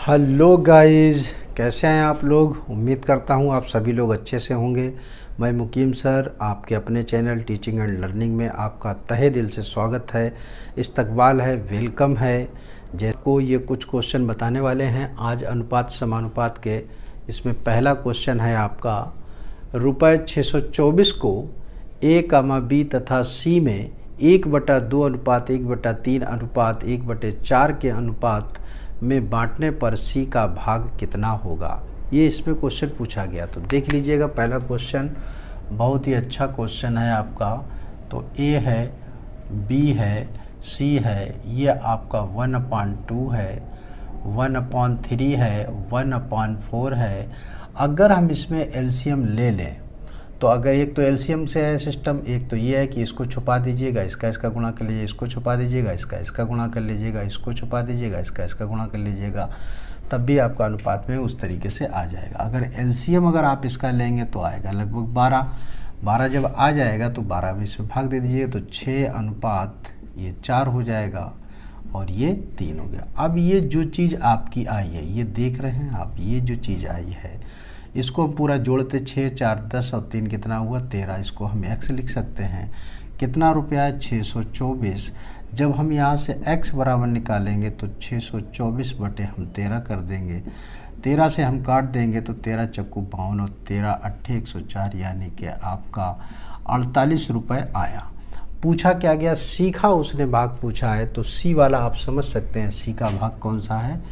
Hello guys, कैसे हैं आप लोग। उम्मीद करता हूं आप सभी लोग अच्छे से होंगे। मैं मुकीम सर आपके अपने चैनल टीचिंग एंड लर्निंग में आपका तहे दिल से स्वागत है, इस्तकबाल है, वेलकम है। जैसे ये कुछ क्वेश्चन बताने वाले हैं आज अनुपात समानुपात के। इसमें पहला क्वेश्चन है आपका, रुपये 624 को A, B तथा C में 1/2 अनुपात 1/3 अनुपात 1/4 के अनुपात में बांटने पर C का भाग कितना होगा। ये इसमें क्वेश्चन पूछा गया, तो देख लीजिएगा। पहला क्वेश्चन बहुत ही अच्छा क्वेश्चन है आपका। तो A है, B है, C है, ये आपका 1/2 है, 1/3 है, 1/4 है। अगर हम इसमें एलसीएम ले लें तो अगर एक तो एलसीएम से है सिस्टम, एक तो ये है कि इसको छुपा दीजिएगा, इसका गुणा कर लीजिए, इसको छुपा दीजिएगा, इसका गुणा कर लीजिएगा, इसको छुपा दीजिएगा, इसका गुणा कर लीजिएगा, तब भी आपका अनुपात में उस तरीके से आ जाएगा। अगर एलसीएम अगर आप इसका लेंगे तो आएगा लगभग 12 जब आ जाएगा तो 12 में इसमें भाग दे दीजिएगा तो 6/4 हो जाएगा और ये 3 हो गया। अब ये जो चीज़ आपकी आई है, ये देख रहे हैं आप, ये जो चीज़ आई है इसको हम पूरा जोड़ते 6, 4, 10 और 3 कितना हुआ 13। इसको हम x लिख सकते हैं। कितना रुपया है 624। जब हम यहाँ से x बराबर निकालेंगे तो 624 बटे हम 13 कर देंगे। 13 से हम काट देंगे तो 13 चक्कू 52 और 13 अट्ठे 104, यानी कि आपका 48 रुपये आया। पूछा क्या गया, C का उसने भाग पूछा है, तो C वाला आप समझ सकते हैं C का भाग कौन सा है,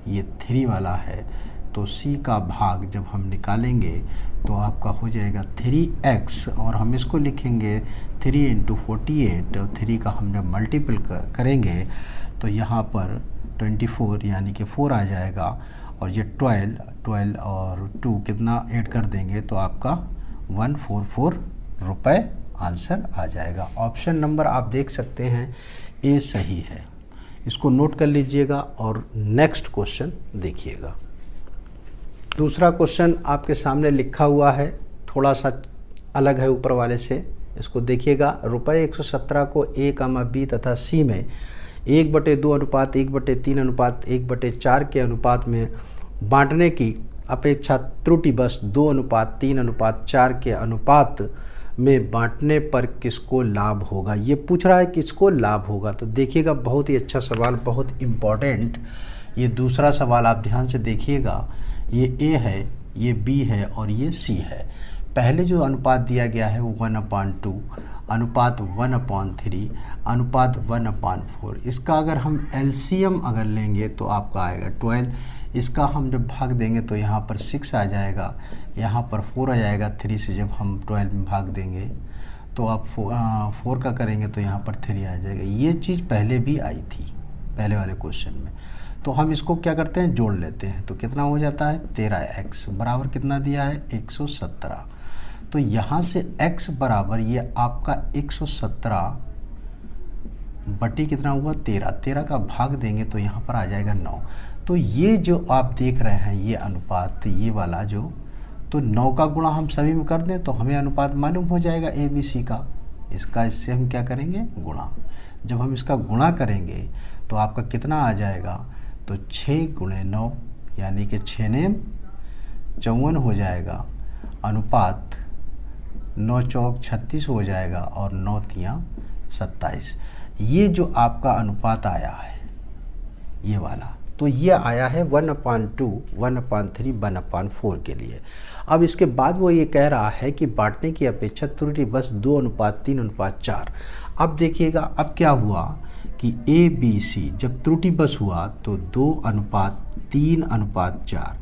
ये 3 वाला है। तो C का भाग जब हम निकालेंगे तो आपका हो जाएगा 3x और हम इसको लिखेंगे 3 × 48 और 3 का हम जब मल्टीपल करेंगे तो यहाँ पर 24 यानी कि 4 आ जाएगा और ये 12 और 2 कितना ऐड कर देंगे तो आपका 144 रुपये आंसर आ जाएगा। ऑप्शन नंबर आप देख सकते हैं ए सही है, इसको नोट कर लीजिएगा और नेक्स्ट क्वेश्चन देखिएगा। दूसरा क्वेश्चन आपके सामने लिखा हुआ है, थोड़ा सा अलग है ऊपर वाले से, इसको देखिएगा। रुपये 117 को A, B तथा C में 1/2 अनुपात 1/3 अनुपात 1/4 के अनुपात में बांटने की अपेक्षा त्रुटि बस 2:3:4 के अनुपात में बांटने पर किसको लाभ होगा। ये पूछ रहा है किसको लाभ होगा। तो देखिएगा, बहुत ही अच्छा सवाल, बहुत इम्पॉर्टेंट। ये दूसरा सवाल आप ध्यान से देखिएगा। ये A है, ये B है और ये C है। पहले जो अनुपात दिया गया है वो 1/2 अनुपात 1/3 अनुपात 1/4। इसका अगर हम एलसीएम अगर लेंगे तो आपका आएगा 12। इसका हम जब भाग देंगे तो यहाँ पर 6 आ जाएगा, यहाँ पर 4 आ जाएगा। 3 से जब हम 12 में भाग देंगे तो आप 4 का करेंगे तो यहाँ पर 3 आ जाएगा। ये चीज़ पहले भी आई थी पहले वाले क्वेश्चन में। तो हम इसको क्या करते हैं, जोड़ लेते हैं। तो कितना हो जाता है 13x बराबर कितना दिया है 117। तो यहाँ से x बराबर ये आपका 117 बटी कितना हुआ 13। 13 का भाग देंगे तो यहाँ पर आ जाएगा 9। तो ये जो आप देख रहे हैं ये अनुपात, ये वाला जो, तो 9 का गुणा हम सभी में कर दें तो हमें अनुपात मालूम हो जाएगा ABC का। इसका इससे हम क्या करेंगे, गुणा। जब हम इसका गुणा करेंगे तो आपका कितना आ जाएगा, तो 6 × 9 यानी कि 6 9 54 हो जाएगा। अनुपात 9 चौक 36 हो जाएगा और 9 3 27। ये जो आपका अनुपात आया है ये वाला, तो ये आया है 1/2 1/3 1/4 के लिए। अब इसके बाद वो ये कह रहा है कि बांटने की अपेक्षा त्रुटि बस 2:3:4। अब देखिएगा, अब क्या हुआ कि ABC जब त्रुटि बस हुआ तो 2:3:4,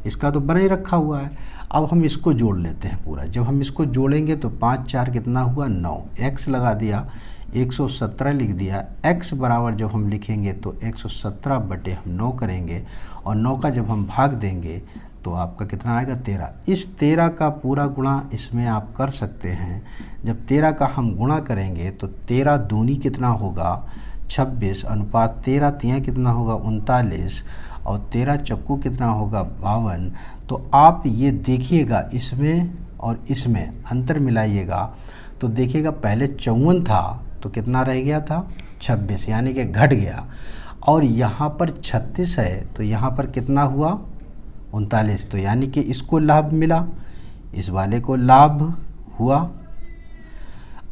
इसका तो बना ही रखा हुआ है। अब हम इसको जोड़ लेते हैं पूरा। जब हम इसको जोड़ेंगे तो 5 4 कितना हुआ 9, x लगा दिया 117 लिख दिया। x बराबर जब हम लिखेंगे तो 117 बटे हम 9 करेंगे और 9 का जब हम भाग देंगे तो आपका कितना आएगा 13। इस 13 का पूरा गुणा इसमें आप कर सकते हैं। जब 13 का हम गुणा करेंगे तो 13 दूनी कितना होगा 26 अनुपात 13 3 कितना होगा 39 और 13 चक्कू कितना होगा 52। तो आप ये देखिएगा, इसमें और इसमें अंतर मिलाइएगा तो देखिएगा पहले 54 था तो कितना रह गया था 26, यानी कि घट गया। और यहाँ पर 36 है तो यहाँ पर कितना हुआ 39, तो यानी कि इसको लाभ मिला, इस वाले को लाभ हुआ।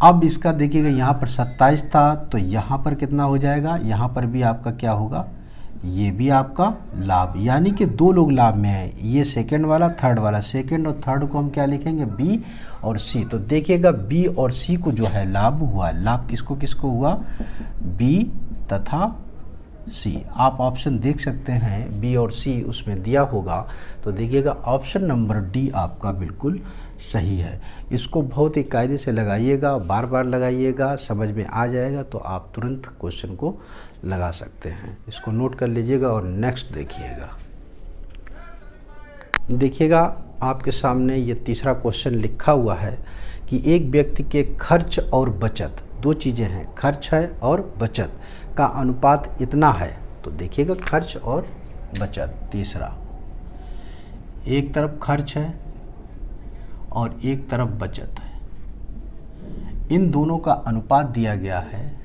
अब इसका देखिएगा यहाँ पर 27 था तो यहाँ पर कितना हो जाएगा, यहाँ पर भी आपका क्या होगा, ये भी आपका लाभ, यानी कि दो लोग लाभ में हैं, ये सेकंड वाला थर्ड वाला। सेकंड और थर्ड को हम क्या लिखेंगे, बी और सी। तो देखिएगा बी और सी को जो है लाभ हुआ। लाभ किसको किसको हुआ, बी तथा सी। आप ऑप्शन देख सकते हैं बी और सी उसमें दिया होगा, तो देखिएगा ऑप्शन नंबर डी आपका बिल्कुल सही है। इसको बहुत ही कायदे से लगाइएगा, बार बार लगाइएगा, समझ में आ जाएगा तो आप तुरंत क्वेश्चन को लगा सकते हैं। इसको नोट कर लीजिएगा और नेक्स्ट देखिएगा। देखिएगा आपके सामने ये तीसरा क्वेश्चन लिखा हुआ है कि एक व्यक्ति के खर्च और बचत, दो चीज़ें हैं, खर्च है और बचत का अनुपात इतना है। तो देखिएगा खर्च और बचत, तीसरा, एक तरफ खर्च है और एक तरफ बचत है, इन दोनों का अनुपात दिया गया है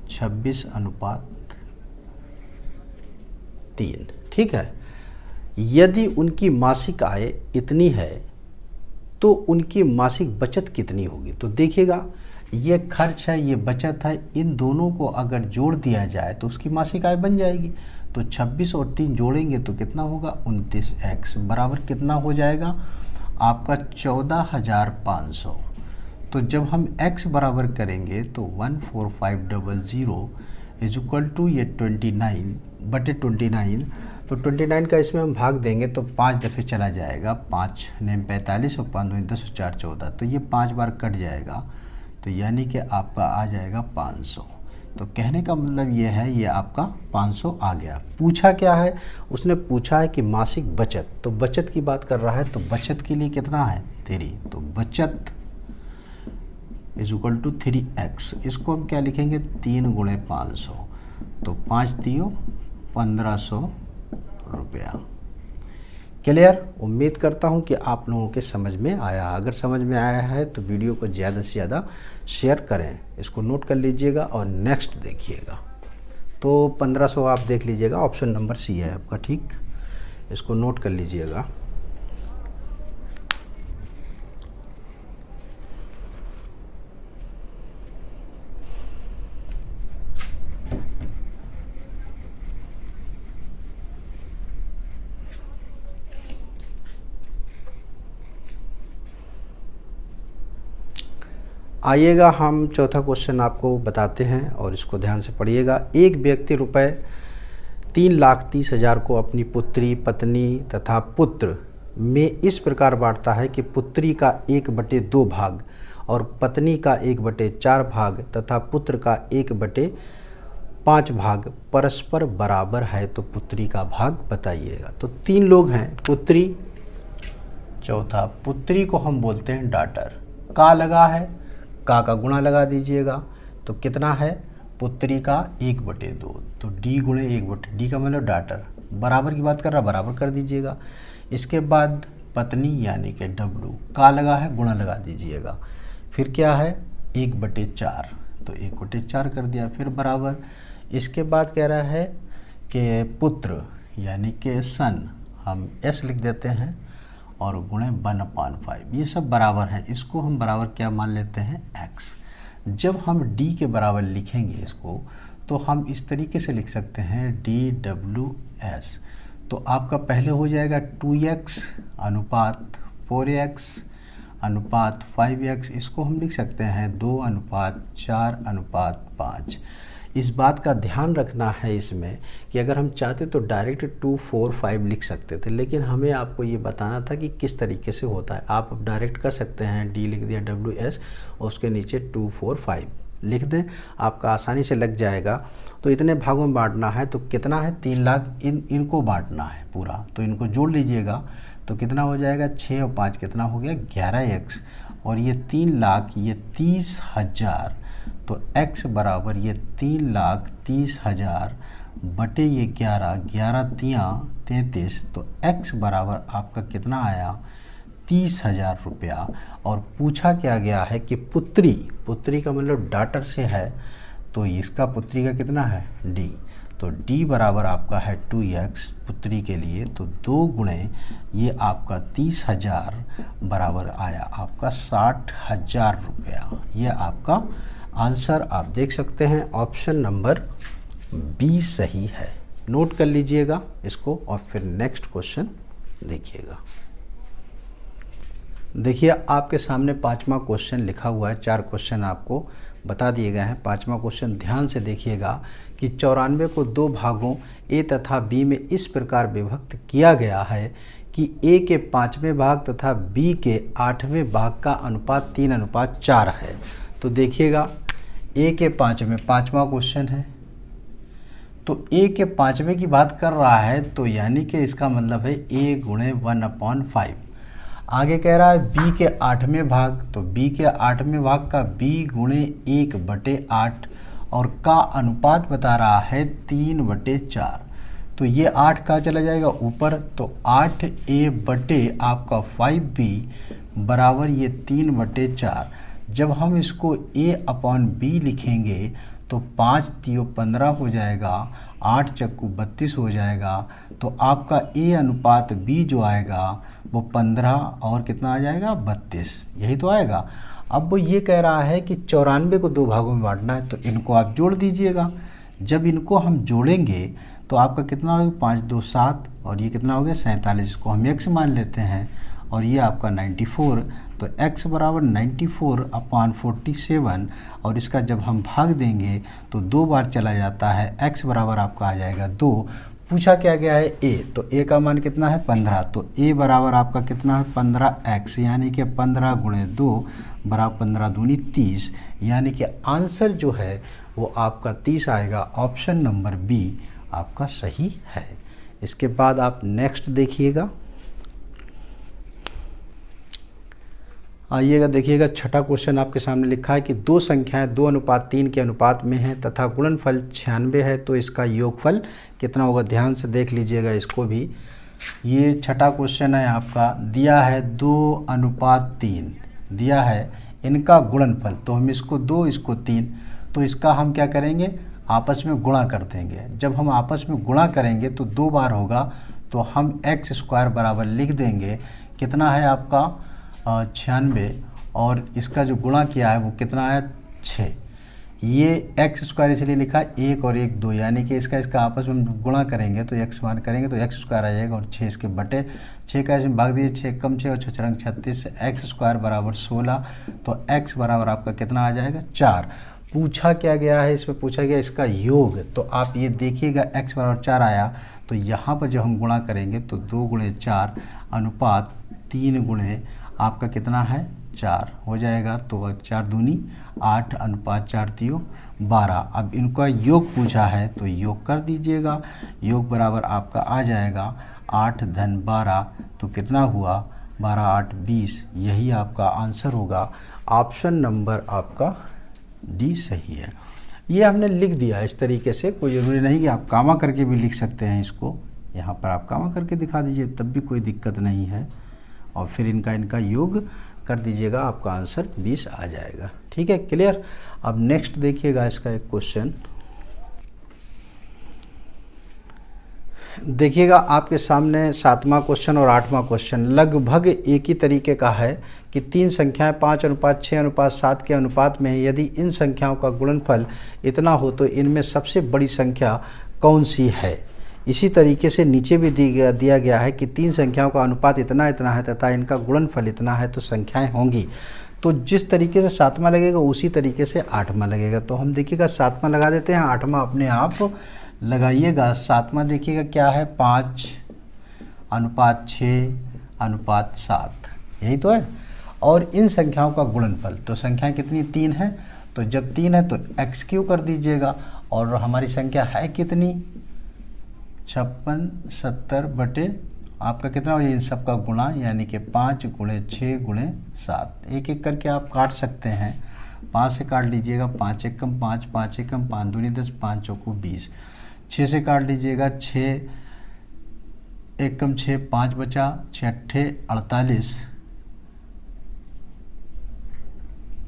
26:3। ठीक है। यदि उनकी मासिक आय इतनी है तो उनकी मासिक बचत कितनी होगी। तो देखिएगा ये खर्च है, ये बचत है, इन दोनों को अगर जोड़ दिया जाए तो उसकी मासिक आय बन जाएगी। तो 26 और 3 जोड़ेंगे तो कितना होगा, 29x बराबर कितना हो जाएगा आपका 14,500। तो जब हम x बराबर करेंगे तो 14500 इज इक्वल टू ये 29/29। तो 29 का इसमें हम भाग देंगे तो 5 दफ़े चला जाएगा, 5 ने 45 और 5 दूनी 10 और 4 14, तो ये 5 बार कट जाएगा, तो यानी कि आपका आ जाएगा 500। तो कहने का मतलब ये है, ये आपका 500 आ गया। पूछा क्या है, उसने पूछा है कि मासिक बचत, तो बचत की बात कर रहा है, तो बचत के लिए कितना है 3, तो बचत इज इक्वल टू 3x। इसको हम क्या लिखेंगे, 3 × 500, तो 5 3 1500 रुपया। क्लियर। उम्मीद करता हूं कि आप लोगों के समझ में आया। अगर समझ में आया है तो वीडियो को ज़्यादा से ज़्यादा शेयर करें। इसको नोट कर लीजिएगा और नेक्स्ट देखिएगा। तो 1500 आप देख लीजिएगा, ऑप्शन नंबर सी है आपका। ठीक, इसको नोट कर लीजिएगा। आइएगा हम चौथा क्वेश्चन आपको बताते हैं और इसको ध्यान से पढ़िएगा। एक व्यक्ति रुपए 3,30,000 को अपनी पुत्री, पत्नी तथा पुत्र में इस प्रकार बांटता है कि पुत्री का 1/2 भाग और पत्नी का 1/4 भाग तथा पुत्र का 1/5 भाग परस्पर बराबर है, तो पुत्री का भाग बताइएगा। तो 3 लोग हैं, पुत्री, चौथा पुत्री को हम बोलते हैं डॉटर, का लगा है, का गुणा लगा दीजिएगा, तो कितना है, पुत्री का 1/2, तो d × 1/, d का मतलब डॉटर, बराबर की बात कर रहा, बराबर कर दीजिएगा। इसके बाद पत्नी यानी कि w, का लगा है, गुणा लगा दीजिएगा। फिर क्या है 1/4, तो 1/4 कर दिया, फिर बराबर। इसके बाद कह रहा है कि पुत्र यानी कि सन, हम s लिख देते हैं और गुणे 1/5, ये सब बराबर है। इसको हम बराबर क्या मान लेते हैं, x। जब हम d के बराबर लिखेंगे इसको, तो हम इस तरीके से लिख सकते हैं dws। तो आपका पहले हो जाएगा 2x अनुपात 4x अनुपात 5x। इसको हम लिख सकते हैं 2:4:5। इस बात का ध्यान रखना है इसमें कि अगर हम चाहते तो डायरेक्ट 2 4 5 लिख सकते थे, लेकिन हमें आपको ये बताना था कि किस तरीके से होता है। आप अब डायरेक्ट कर सकते हैं, d लिख दिया WS और उसके नीचे 2 4 5 लिख दें, आपका आसानी से लग जाएगा। तो इतने भागों में बांटना है, तो कितना है 3 लाख, इनको बांटना है पूरा, तो इनको जोड़ लीजिएगा तो कितना हो जाएगा, 6 और 5 कितना हो गया 11x, और ये 3 लाख, ये 30,000, तो x बराबर ये 3,30,000 बटे ये 11, 11 33, तो x बराबर आपका कितना आया 30,000 रुपया। और पूछा क्या गया है कि पुत्री, पुत्री का मतलब डॉटर से है, तो इसका पुत्री का कितना है d, तो d बराबर आपका है 2x पुत्री के लिए, तो 2 गुणे ये आपका 30,000 बराबर आया आपका 60,000 रुपया। ये आपका आंसर आप देख सकते हैं, ऑप्शन नंबर बी सही है। नोट कर लीजिएगा इसको और फिर नेक्स्ट क्वेश्चन देखिएगा। देखिए आपके सामने 5वां क्वेश्चन लिखा हुआ है, 4 क्वेश्चन आपको बता दिए गए हैं। 5वां क्वेश्चन ध्यान से देखिएगा कि 94 को 2 भागों ए तथा बी में इस प्रकार विभक्त किया गया है कि ए के 5वें भाग तथा बी के 8वें भाग का अनुपात 3:4 है। तो देखिएगा ए के 5वें, 5वां क्वेश्चन है, तो ए के 5वें की बात कर रहा है, तो यानी कि इसका मतलब है ए गुणे 1/5। आगे कह रहा है बी के 8वें भाग, तो बी के 8वें भाग का बी गुणे 1/8 और का अनुपात बता रहा है 3/4। तो ये 8 का चला जाएगा ऊपर, तो 8a बटे आपका 5b बराबर ये 3/4। जब हम इसको a/b लिखेंगे तो 5 तियो 15 हो जाएगा, 8 चक्कू 32 हो जाएगा। तो आपका a अनुपात b जो आएगा वो 15 और कितना आ जाएगा 32, यही तो आएगा। अब वो ये कह रहा है कि 94 को 2 भागों में बांटना है, तो इनको आप जोड़ दीजिएगा। जब इनको हम जोड़ेंगे तो आपका कितना होगा 5 2 7 और ये कितना हो गया 47। इसको हम x मान लेते हैं और ये आपका 94, तो x बराबर 94/47 और इसका जब हम भाग देंगे तो 2 बार चला जाता है, x बराबर आपका आ जाएगा 2। पूछा क्या गया है a, तो a का मान कितना है 15, तो a बराबर आपका कितना है 15x, यानी कि 15 गुणे 2 बराबर 15 दूनी 30, यानी कि आंसर जो है वो आपका 30 आएगा। ऑप्शन नंबर बी आपका सही है। इसके बाद आप नेक्स्ट देखिएगा, आइएगा देखिएगा। 6ठा क्वेश्चन आपके सामने लिखा है कि 2 संख्याएं 2:3 के अनुपात में हैं तथा गुणनफल 96 है, तो इसका योगफल कितना होगा। ध्यान से देख लीजिएगा इसको भी। ये 6ठा क्वेश्चन है आपका, दिया है 2:3 दिया है, इनका गुणनफल, तो हम इसको 2 इसको 3, तो इसका हम क्या करेंगे आपस में गुणा कर देंगे। जब हम आपस में गुणा करेंगे तो 2 बार होगा, तो हम x² बराबर लिख देंगे, कितना है आपका 96 और इसका जो गुणा किया है वो कितना है 6। ये x² इसलिए लिखा 1 और 1 2, यानी कि इसका आपस में गुणा करेंगे तो x मान करेंगे तो x² आ जाएगा और 6 इसके बटे 6 का इसमें भाग दिए, 6 कम 6 और 6 रंग 36, x² बराबर 16, तो x बराबर आपका कितना आ जाएगा 4। पूछा क्या गया है, इसमें पूछा गया इसका योग, तो आप ये देखिएगा x बराबर 4 आया, तो यहाँ पर जब हम गुणा करेंगे तो 2 गुणे 4 अनुपात 3 गुणे आपका कितना है 4 हो जाएगा, तो 4 दूनी 8 अनुपात 4 तियो 12। अब इनका योग पूछा है तो योग कर दीजिएगा, योग बराबर आपका आ जाएगा 8 धन 12, तो कितना हुआ 12 8 20, यही आपका आंसर होगा। ऑप्शन नंबर आपका डी सही है। ये हमने लिख दिया इस तरीके से, कोई ज़रूरी नहीं कि आप कामा करके भी लिख सकते हैं इसको, यहाँ पर आप कामा करके दिखा दीजिए तब भी कोई दिक्कत नहीं है, और फिर इनका योग कर दीजिएगा, आपका आंसर 20 आ जाएगा। ठीक है, क्लियर। अब नेक्स्ट देखिएगा इसका एक क्वेश्चन, देखिएगा आपके सामने 7वां क्वेश्चन और 8वां क्वेश्चन लगभग एक ही तरीके का है कि 3 संख्याएं 5:6:7 के अनुपात में है। यदि इन संख्याओं का गुणनफल इतना हो तो इनमें सबसे बड़ी संख्या कौन सी है। इसी तरीके से नीचे भी दिया गया है कि 3 संख्याओं का अनुपात इतना इतना है तथा इनका गुणनफल इतना है, तो संख्याएं होंगी। तो जिस तरीके से 7वां लगेगा उसी तरीके से 8वां लगेगा। तो हम देखिएगा 7वां लगा देते हैं, 8वां अपने आप लगाइएगा। 7वां देखिएगा क्या है 5:6:7, यही तो है। और इन संख्याओं का गुणनफल, तो संख्याएं कितनी 3 है, तो जब 3 है तो x³ कर दीजिएगा, और हमारी संख्या है कितनी 56 70 बटे आपका कितना हो जाए इन सब का गुणा, यानी कि 5 गुणे 6 गुणे 7। एक एक करके आप काट सकते हैं, 5 से काट लीजिएगा, 5 एकम 5, 5 एकम 5 दूनी 10, 5 चौको 20। 6 से काट लीजिएगा, 6 एकम 6, 5 बचा, 6 अट्ठे 48,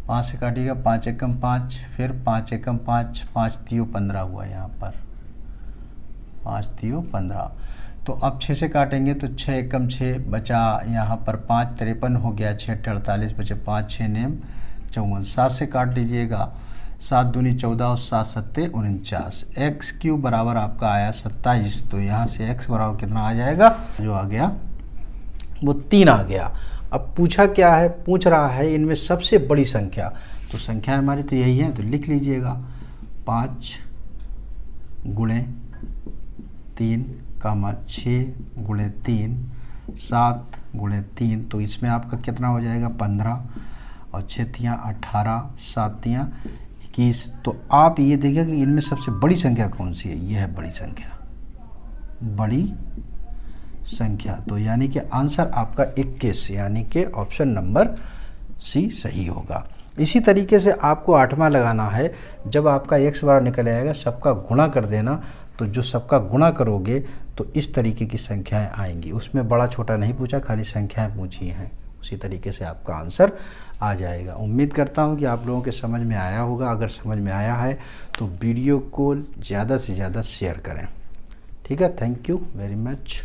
5 से काटिएगा, 5 एकम 5, फिर 5 एकम 5, 5 तियो 15 हुआ यहाँ पर। 5 3 15। तो अब 6 से काटेंगे तो 6 एकम 6 बचा, यहाँ पर 5 53 हो गया, 6 48 बचे, 5 6 नेम 54। 7 से काट लीजिएगा, 7 दूनी 14 और 7 सत्ते 49। एक्स क्यूब बराबर आपका आया 27। तो यहाँ से एक्स बराबर कितना आ जाएगा, जो आ गया वो 3 आ गया। अब पूछा क्या है, पूछ रहा है इनमें सबसे बड़ी संख्या। तो संख्या हमारी तो यही है, तो लिख लीजिएगा 5 गुणे 3 कामा 6 गुणे 3 7 गुणे 3। तो इसमें आपका कितना हो जाएगा 15 और 6 तियाँ 18 7 तियाँ 21। तो आप ये देखिए कि इनमें सबसे बड़ी संख्या कौन सी है, ये है बड़ी संख्या, बड़ी संख्या। तो यानी कि आंसर आपका 21, यानी कि ऑप्शन नंबर सी सही होगा। इसी तरीके से आपको 8वां लगाना है। जब आपका x बराबर निकल आएगा, सबका गुणा कर देना। तो जो सबका गुणा करोगे तो इस तरीके की संख्याएं आएंगी। उसमें बड़ा छोटा नहीं पूछा, खाली संख्याएं पूछी हैं। उसी तरीके से आपका आंसर आ जाएगा। उम्मीद करता हूं कि आप लोगों के समझ में आया होगा। अगर समझ में आया है तो वीडियो को ज़्यादा से ज़्यादा शेयर करें। ठीक है, थैंक यू वेरी मच।